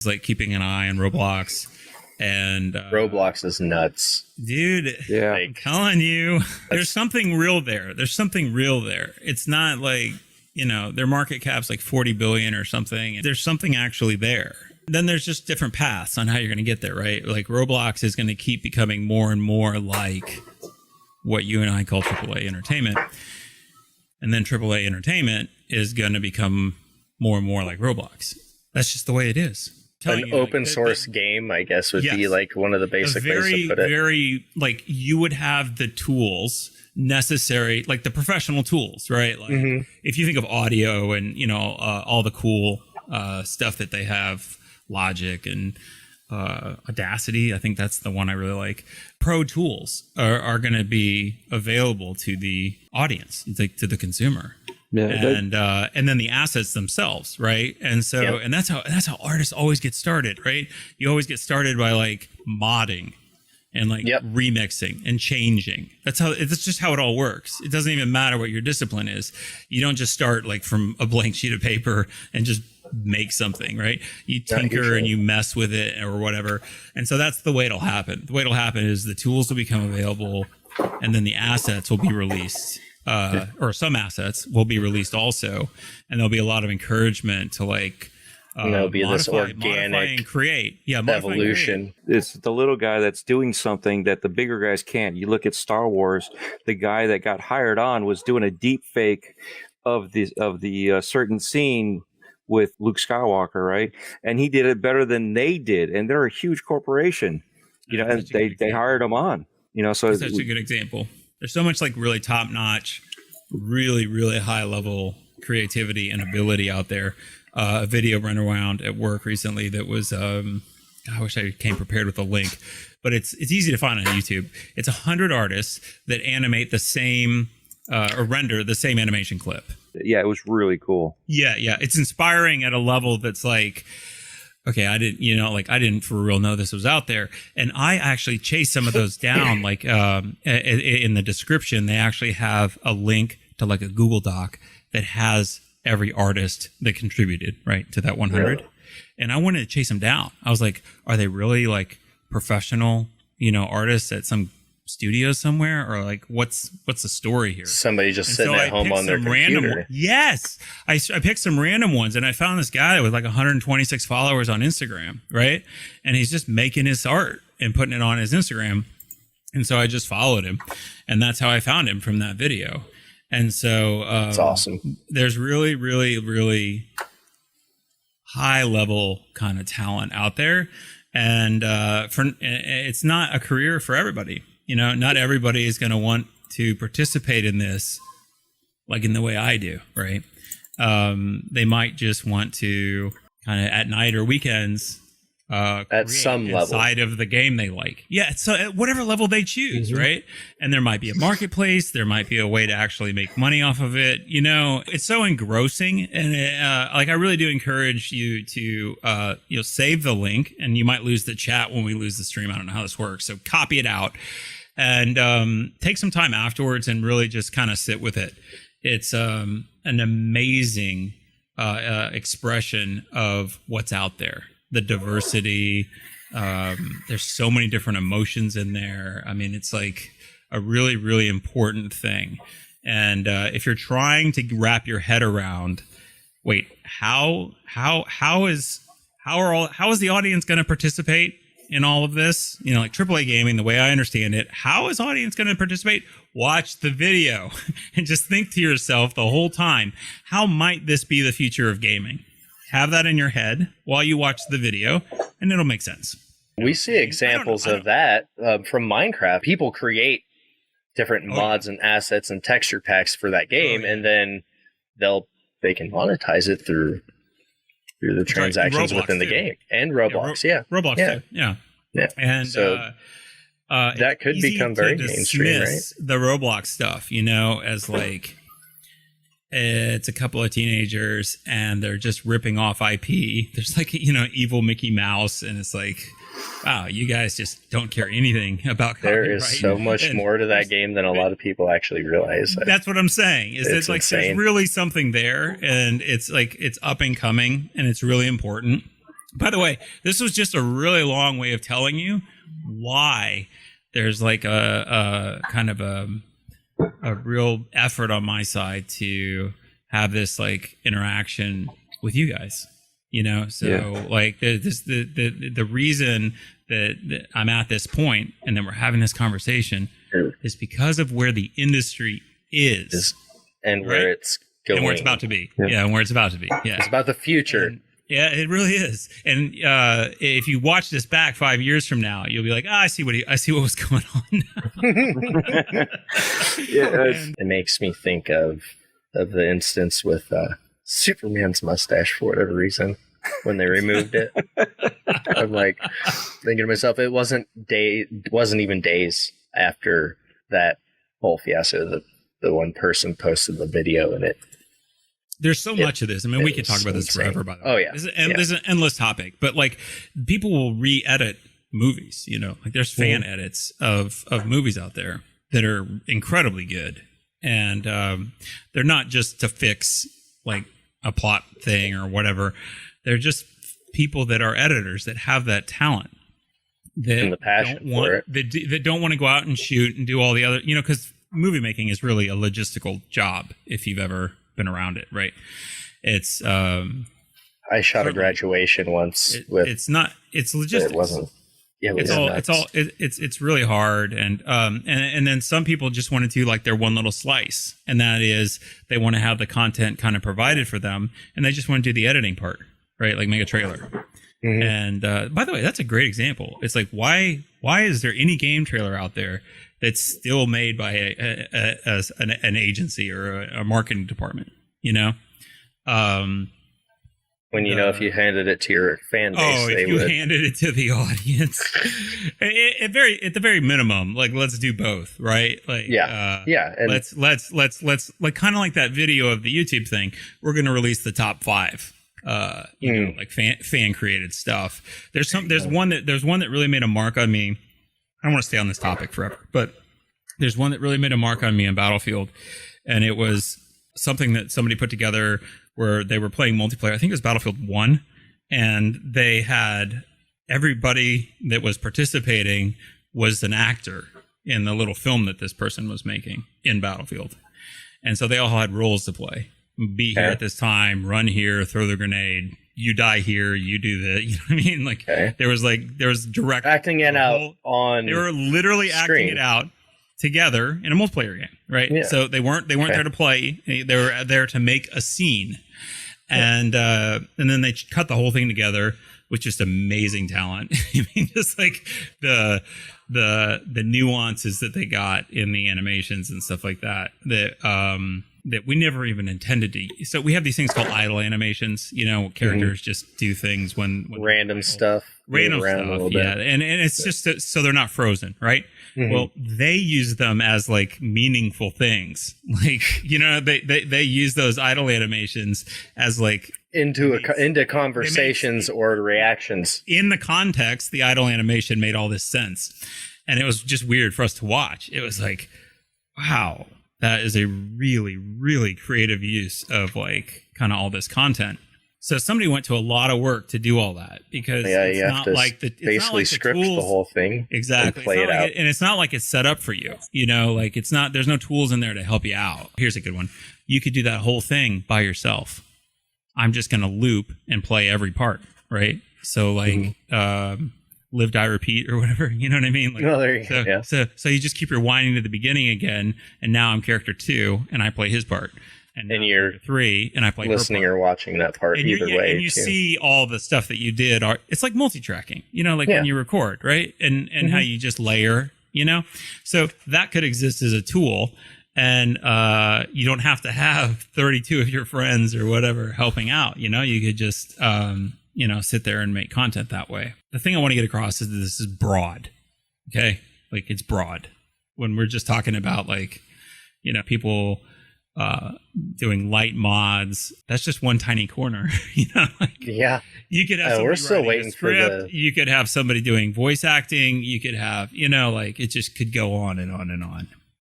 It's like keeping an eye on Roblox. And Roblox is nuts, dude. Yeah, I'm telling you, there's something real there. It's not like, their market cap's like 40 billion or something. There's something actually there. Then there's just different paths on how you're going to get there, right? Like Roblox is going to keep becoming more and more like what you and I call AAA entertainment. And then AAA entertainment is going to become more and more like Roblox. That's just the way it is. An open source game, I guess, would be like one of the basic ways to put it. Very, like, you would have the tools necessary, like the professional tools, right? Like if you think of audio and, all the cool stuff that they have, Logic and Audacity, I think that's the one I really like. Pro tools are going to be available to the audience, like to the consumer. Yeah, and then the assets themselves, right? And so, and that's how artists always get started, right? You always get started by like modding and like remixing and changing. That's just how it all works. It doesn't even matter what your discipline is. You don't just start like from a blank sheet of paper and just make something, right? You tinker and you mess with it or whatever. And so that's the way it'll happen. The way it'll happen is the tools will become available and then the assets will be released. Or some assets will be released also, and there'll be a lot of encouragement to like there'll be this organic and create evolution. It's the little guy that's doing something that the bigger guys can't. You look at Star Wars, the guy that got hired on was doing a deep fake of the certain scene with Luke Skywalker, right? And he did it better than they did, and they're a huge corporation, and they hired him on, So that's such a good example. There's so much like really top notch, really, really high level creativity and ability out there. A video ran around at work recently that was, I wish I came prepared with a link, but it's easy to find on YouTube. It's 100 artists that animate the same or render the same animation clip. Yeah, it was really cool. Yeah. It's inspiring at a level that's like, okay, I didn't for real know this was out there. And I actually chased some of those down. Like in the description, they actually have a link to like a Google Doc that has every artist that contributed, right, to that 100. Yeah. And I wanted to chase them down. I was like, are they really like professional, artists at some studio somewhere, or like what's the story here? Somebody just sitting at home on their computer. Yes, I picked some random ones, and I found this guy with like 126 followers on Instagram, right? And he's just making his art and putting it on his Instagram, and so I just followed him, and that's how I found him from that video. And so it's awesome. There's really, really, really high level kind of talent out there, and it's not a career for everybody. Not everybody is going to want to participate in this like in the way I do, right? They might just want to kind of at night or weekends at some level inside of the game they like. Yeah, so at whatever level they choose, right? And there might be a marketplace. There might be a way to actually make money off of it. It's so engrossing, and I really do encourage you to save the link, and you might lose the chat when we lose the stream. I don't know how this works, so copy it out. And take some time afterwards and really just kind of sit with it. It's an amazing expression of what's out there. The diversity. There's so many different emotions in there. I mean, it's like a really, really important thing. And if you're trying to wrap your head around, wait, how is the audience going to participate in all of this? Like AAA gaming, the way I understand it, how is audience going to participate? Watch the video and just think to yourself the whole time, how might this be the future of gaming? Have that in your head while you watch the video, and it'll make sense. We see examples of that from Minecraft. People create different mods and assets and texture packs for that game, and then they can monetize it through the transactions within the game and Roblox. Roblox too. Yeah. And so that could become very mainstream, right? The Roblox stuff, as like it's a couple of teenagers and they're just ripping off IP. There's like evil Mickey Mouse, and it's like, wow, you guys just don't care anything about copyright. There is so much more to that game than a lot of people actually realize. That's what I'm saying. It's like insane. There's really something there, and it's like it's up and coming, and it's really important. By the way, this was just a really long way of telling you why there's like a kind of a real effort on my side to have this like interaction with you guys, you know? So like the reason that I'm at this point and then we're having this conversation is because of where the industry is and where it's going and where it's about to be. Yeah. And where it's about to be. Yeah. It's about the future. And, yeah, it really is. And if you watch this back 5 years from now, you'll be like, I see what was going on now. It makes me think of the instance with Superman's mustache for whatever reason when they removed it. I'm like thinking to myself, it wasn't even days after that whole fiasco. The one person posted the video and it. There's so much of this. I mean, we could talk about this forever, by the way. Oh, yeah. This is an endless topic. But, like, people will re-edit movies, you know? Like, there's fan edits of movies out there that are incredibly good. And they're not just to fix, like, a plot thing or whatever. They're just people that are editors that have that talent. And the passion for it. That don't want to go out and shoot and do all the other... You know, because movie making is really a logistical job, if you've ever... been around it, right? It's I shot a graduation once it's logistics. It wasn't it's really hard and then some people just want to do like their one little slice, and that is they want to have the content kind of provided for them and they just want to do the editing part, right? Like make a trailer. And by the way, that's a great example. It's like why is there any game trailer out there that's still made by an agency or a marketing department, you know? When if you handed it to your fan base, if you handed it to the audience, at the very minimum, like let's do both, right? Like and let's like kind of like that video of the YouTube thing. We're going to release the top 5. You know, like fan created stuff. There's one that really made a mark on me. I don't want to stay on this topic forever, but there's one that really made a mark on me in Battlefield, and it was something that somebody put together where they were playing multiplayer. I think it was Battlefield 1, and they had everybody that was participating was an actor in the little film that this person was making in Battlefield. And so they all had roles to play. Be here at this time, run here, throw the grenade, you die here, you do that. You know what I mean? Like there was direct acting it out on. They were literally screen. Acting it out together in a multiplayer game, right? Yeah. So they weren't there to play. They were there to make a scene, and then they cut the whole thing together with just amazing talent. I mean, just like the nuances that they got in the animations and stuff like that. That we never even intended to. So we have these things called idle animations. You know, characters just do things when random stuff, yeah, and it's just so they're not frozen, right? Well, they use them as like meaningful things, like they use those idle animations as like into conversations or reactions. In the context, the idle animation made all this sense, and it was just weird for us to watch. It was like, wow. That is a really, really creative use of like kind of all this content. So somebody went to a lot of work to do all that because it's not like basically script the whole thing. Exactly. And play it out. And it's not like it's set up for you, you know, like there's no tools in there to help you out. Here's a good one. You could do that whole thing by yourself. I'm just going to loop and play every part. Right. So like, live, die, repeat, or whatever. You know what I mean? Like, there you go. Yeah. So you just keep rewinding to the beginning again, and now I'm character 2, and I play his part, and you're 3, and I play listening or watching that part and either way. And you see all the stuff that you did. It's like multi-tracking, you know, like when you record, right? And how you just layer, you know. So that could exist as a tool, and you don't have to have 32 of your friends or whatever helping out. You know, you could just sit there and make content that way. The thing I want to get across is that this is broad. Okay. Like it's broad. When we're just talking about like, people doing light mods, that's just one tiny corner, you know? Like, yeah. You could have we're still waiting for you could have somebody doing voice acting. You could have, like it just could go on and on and on.